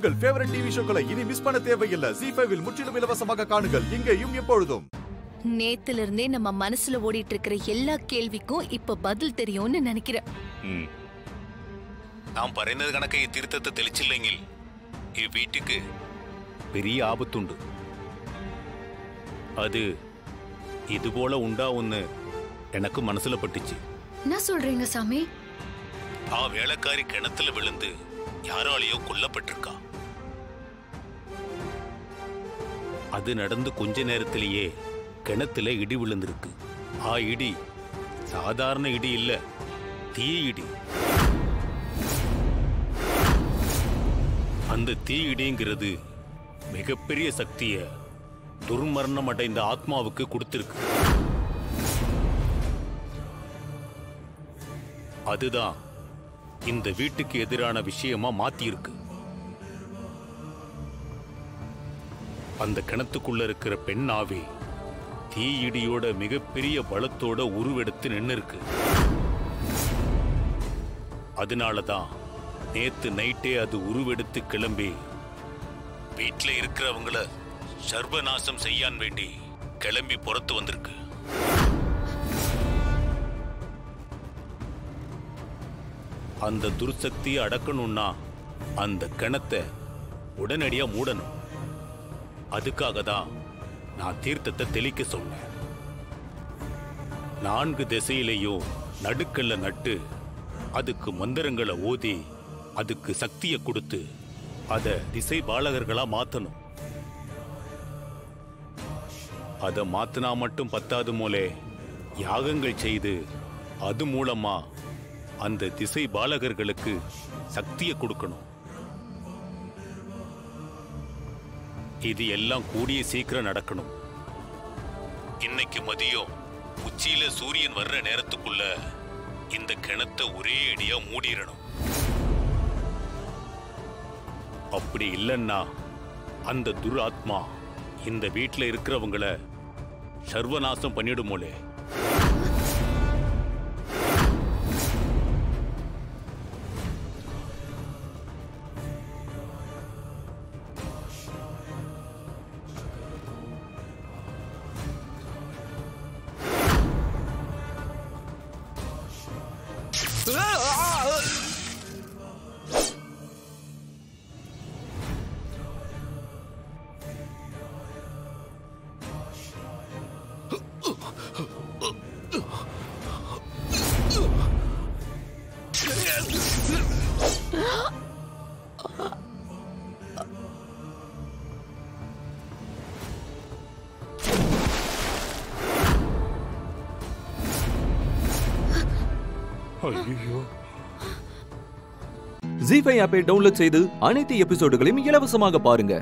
உங்கள் favourite TV ஷோக்களை இனி miss பண்ண தேவையில்லை. ஜீ5 முற்றிலும் இலவசமாக காணுங்கள், இங்கேயும் எப்பொழுதும். நேத்துல இருந்தே நம்ம மனசுல ஓடிட்டு இருக்கிற எல்லா கேள்விக்கும் இப்ப பதில் தெரியும்னு நினைக்கிறேன். நாம் പറയുന്നത് കണക്കെ ഈ തീർത്ഥത്തെ തെളിച്ചില്ലെങ്കിൽ ഈ വീട്ടിക്ക് பெரிய ஆபத்துண்டு. அது இதுபோல உண்டாவுன்னு எனக்கு மனசுல பட்டுச்சு. என்ன சொல்றீங்க சாமி? ஆ வேலைக்காரி கிணத்துல விழுந்து யாராலேயோ கொல்லப்பட்டிருக்கா. அது நடந்து கொஞ்ச நேரத்திலேயே கிணத்துல இடி விழுந்திருக்கு. ஆ இடி சாதாரண இடி இல்ல, தீ இடி. அந்த தீ இடிங்கிறது மிகப்பெரிய சக்திய துர்மரணம் அடைந்த ஆத்மாவுக்கு கொடுத்திருக்கு. அதுதான் இந்த வீட்டுக்கு எதிரான விஷயமா மாத்திருக்கு. அந்த கிணத்துக்குள்ள இருக்கிற பெண் ஆவி தீயிடியோட மிகப்பெரிய பலத்தோட உருவெடுத்து நின்று இருக்கு. அதனாலதான் நேத்து நைட்டே அது உருவெடுத்து கிளம்பி வீட்டுல இருக்கிறவங்கள சர்வநாசம் செய்யான் வேண்டி கிளம்பி புறத்து வந்திருக்கு. அந்த துர்சக்தியை அடக்கணும்னா அந்த கிணத்தை உடனடியா மூடணும். அதுக்காக தான் நான் தீர்த்தத்தை தெளிக்க சொன்னேன். 4 திசையிலையும் நடுக்கல்ல நட்டு அதுக்கு மந்திரங்களை ஓதி அதுக்கு சக்தியை கொடுத்து அத திசை பாலகர்களா மாத்தணும். அத மாத்தினா மட்டும் பத்தாது போலே யாகங்கள் செய்து அது மூலமா அந்த திசை பாலகர்களுக்கு சக்தியை கொடுக்கணும். இது எல்லாம் கூடிய சீக்கிரம் நடக்கணும். இன்னைக்கு மதியம் உச்சியில சூரியன் வர்ற நேரத்துக்குள்ள இந்த கிணத்தை ஒரே அடியா மூடிடணும். அப்படி இல்லைன்னா அந்த துராத்மா இந்த வீட்டில் இருக்கிறவங்களை சர்வநாசம் பண்ணிடுமோலே. ஜீ5 ஆப்பை டவுன்லோட் செய்து அனைத்து எபிசோடுகளையும் இலவசமாக பாருங்க.